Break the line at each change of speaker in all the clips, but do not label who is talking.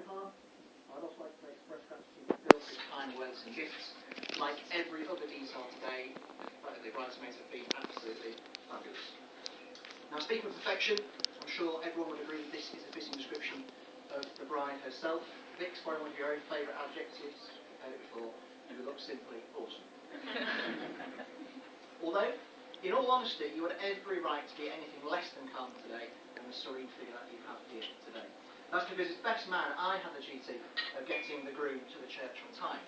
behalf, I'd also like to express gratitude to Phil for his kind words and gifts. Like every other detail today, the bridesmaids have been absolutely fabulous. Now, speaking of perfection, I'm sure everyone would agree that this is a fitting description of the bride herself. Vix, borrowing one of your own favourite adjectives, you've heard it before, you look simply awesome. Although, in all honesty, you had every right to be anything less than calm today than the serene figure that you have here today. That's because as best man, I had the duty of getting the groom to the church on time.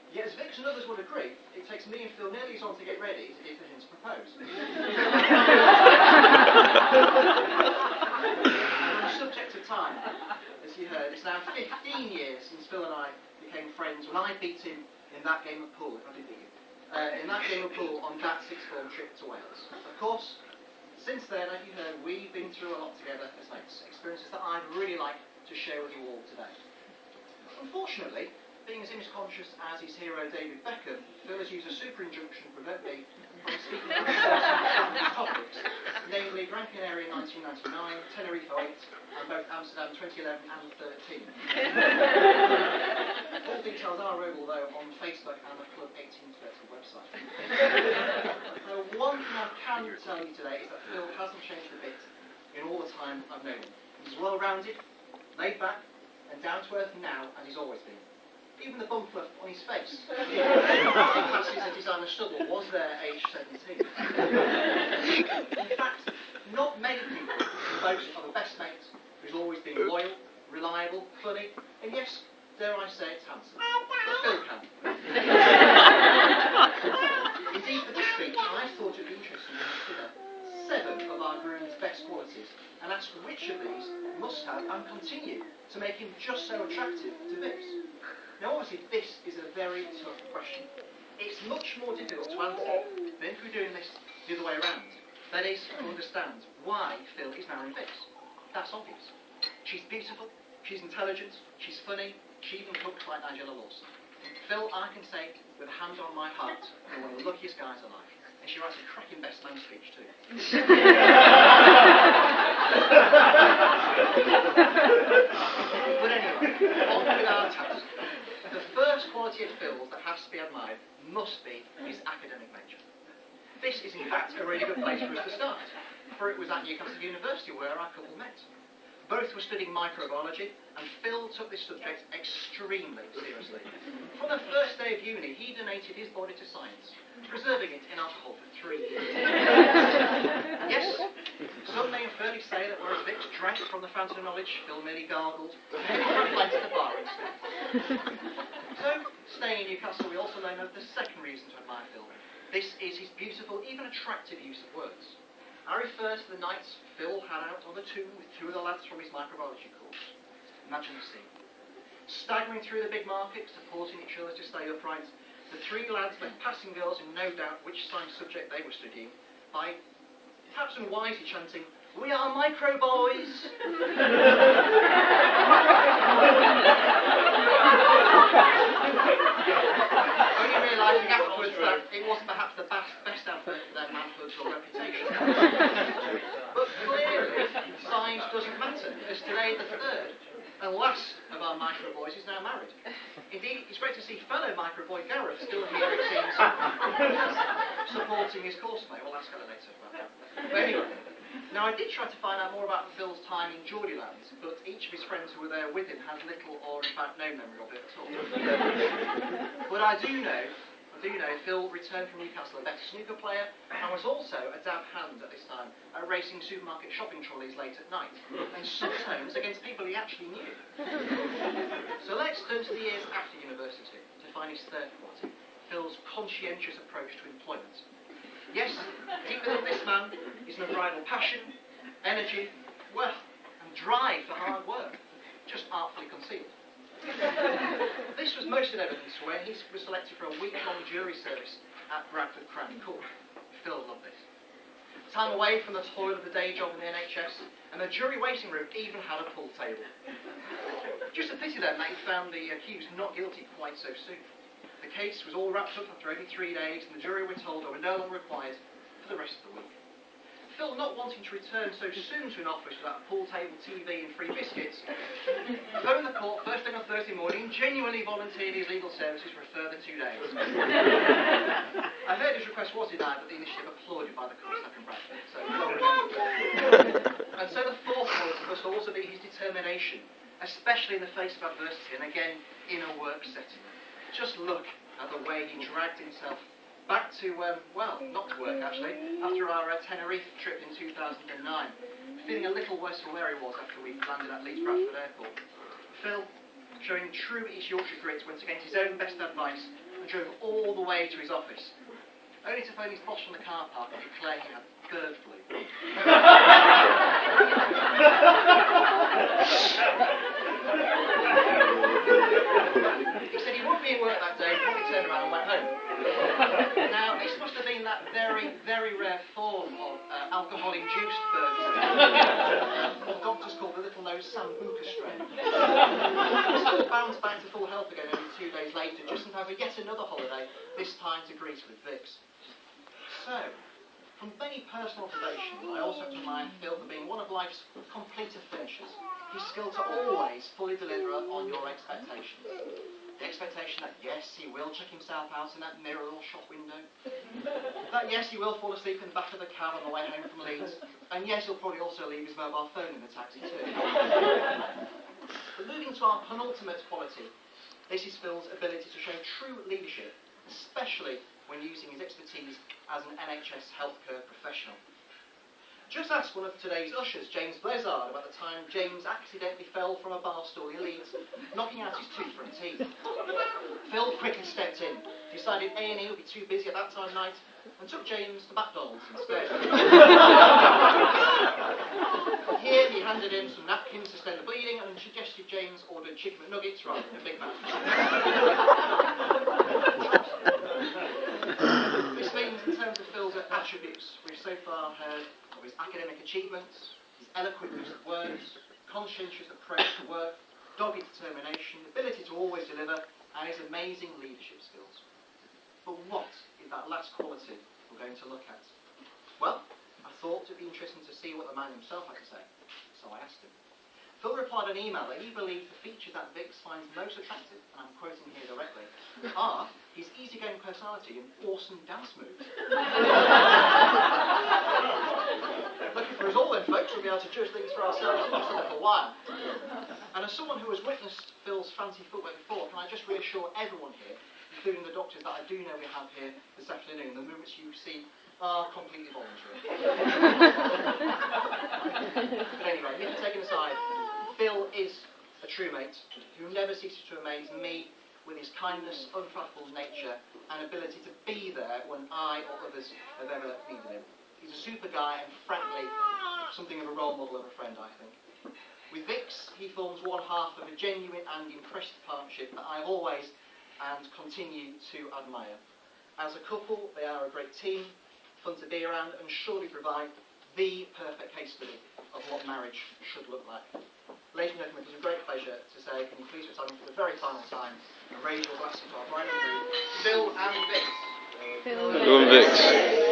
Yet, as Vix and others would agree, it takes me and Phil nearly as long to get ready as it did for him to propose. And on the subject of time, as you heard, it's now 15 years since Phil and I became friends when I beat him in that game of pool, if I did beat you, in that game of pool on that sixth form trip to Wales. Of course, since then, as you heard, we've been through a lot together as mates, experiences that I'd really like to share with you all today. Unfortunately, being as image-conscious as his hero David Beckham, Phil has used a super injunction to prevent me from speaking about certain topics, namely Gran Canaria 1999, Tenerife 08, and both Amsterdam 2011 and 13. All details are available, though, on Facebook and the Club 1830 website. One thing I can tell you today is that Phil hasn't changed a bit in all the time I've known him. He's well-rounded, laid back, and down-to-earth now as he's always been. Even the bum fluff on his face. Passes a designer stubble was there age 17. In fact, not many people can boast of a best mate who's always been loyal, reliable, funny, and yes, dare I say it's handsome. But Phil can. Indeed, for this speech, I thought it would be interesting to consider 7 of our groom's best qualities and ask which of these must have and continue to make him just so attractive to Vix. Now, obviously, this is a very tough question. It's much more difficult to answer than if we're doing this the other way around. That is, to understand why Phil is marrying Vix. That's obvious. She's beautiful, she's intelligent, she's funny, she even cooks like Nigella Lawson. Phil, I can say, with a hand on my heart, you're one of the luckiest guys alive. And she writes a cracking best man speech, too. But anyway, on with our task. The first quality of Phil's that has to be admired must be his academic nature. This is in fact a really good place for us to start, for it was at Newcastle University where our couple met. Both were studying microbiology, and Phil took this subject extremely seriously. From the first day of uni, he donated his body to science, preserving it in alcohol for 3 years. Yes, some may fairly say that whereas Vix drank from the fountain of knowledge, Phil merely gargled, and he went to the bar instead. So, staying in Newcastle, we also learn of the second reason to admire Phil. This is his beautiful, even attractive use of words. I refer to the nights Phil had out on the toon with 2 of the lads from his microbiology course. Imagine the scene. Staggering through the big market, supporting each other to stay upright, the 3 lads left passing girls in no doubt which science subject they were studying by perhaps unwisely chanting, "We are micro boys!" Only realising afterwards that it wasn't perhaps the best advert for their manhood or reputation. But clearly, size doesn't matter, as today the third and last of our micro boys is now married. Indeed, it's great to see fellow micro boy Gareth still here, it seems, supporting his coursemate. We'll ask her later about that. But anyway, now I did try to find out more about Phil's time in Geordieland, but each of his friends who were there with him has little or in fact no memory of it at all. But I do know Phil returned from Newcastle a better snooker player and was also a dab hand at this time at racing supermarket shopping trolleys late at night, and sometimes against people he actually knew. So let's turn to the years after university to find his third quality, Phil's conscientious approach to employment. Yes, deeper than this man is an unbridled passion, energy, well, and drive for hard work, just artfully concealed. This was most in evidence when he was selected for a week-long jury service at Bradford Crown Court. Phil loved this. Time away from the toil of the day job in the NHS, and the jury waiting room even had a pool table. Just a pity then that he found the accused not guilty quite so soon. The case was all wrapped up after only 3 days, and the jury were told they were no longer required for the rest of the week. Phil not wanting to return so soon to an office without a pool table, TV and free biscuits, phoned the court first thing on Thursday morning and genuinely volunteered his legal services for a further 2 days. I heard his request was denied, but the initiative applauded by the court, so congratulations. So, well remembered. And so the fourth point must also be his determination, especially in the face of adversity, and again, in a work setting. Just look at the way he dragged himself back to, well, not to work actually, after our Tenerife trip in 2009, feeling a little worse for where he was after we landed at Leeds Bradford Airport. Phil, showing true East Yorkshire grit, went against his own best advice and drove all the way to his office, only to phone his boss from the car park and declare he had bird flu. He said he wouldn't be at work that day, probably turned around and went home. Now, this must have been that very, very rare form of alcohol-induced bird flu, what doctors call the little-nosed sambuca strain. He bounced back to full health again only 2 days later, just in time for yet another holiday, this time to Greece with Vix. So, from many personal observations, I also have to remind Phil for being one of life's completer finishers. His skill to always fully deliver on your expectations. The expectation that, yes, he will check himself out in that mirror or shop window. That, yes, he will fall asleep in the back of the cab on the way home from Leeds. And yes, he'll probably also leave his mobile phone in the taxi too. But moving to our penultimate quality, this is Phil's ability to show true leadership, especially when using his expertise as an NHS healthcare professional. Just ask one of today's ushers, James Blezard, about the time James accidentally fell from a bar stool in Leeds, knocking out his tooth front teeth. Phil quickly stepped in, decided A&E would be too busy at that time of night, and took James to McDonald's instead. Here he handed in some napkins to stem the bleeding and suggested James ordered chicken McNuggets rather than a Big Mac. This means, in terms of Phil's attributes, we've so far heard of his academic achievements, his eloquent use of words, conscientious approach to work, dogged determination, ability to always deliver, and his amazing leadership skills. But what is that last quality we're going to look at? Well, I thought it'd be interesting to see what the man himself had to say, so I asked him. Phil replied an email that he believed the features that Vix finds most attractive, and I'm quoting here directly, are his easygoing personality and awesome dance moves. Lucky for us all then, folks, we'll be able to judge things for ourselves for a little while. And as someone who has witnessed Phil's fancy footwork before, can I just reassure everyone here, including the doctors that I do know we have here this afternoon, the movements you see are completely voluntary. But anyway, nip taken aside, Phil is a true mate who never ceases to amaze me with his kindness, unflappable nature, and ability to be there when I or others have ever needed him. He's a super guy and, frankly, something of a role model of a friend, I think. With Vix, he forms one half of a genuine and impressive partnership that I always and continue to admire. As a couple, they are a great team, fun to be around, and surely provide the perfect case study of what marriage should look like. Ladies and gentlemen, it is a great pleasure to say, can you please return for the very final time and raise your glasses to our bride and groom, Phil and Vix.
Phil and Vix.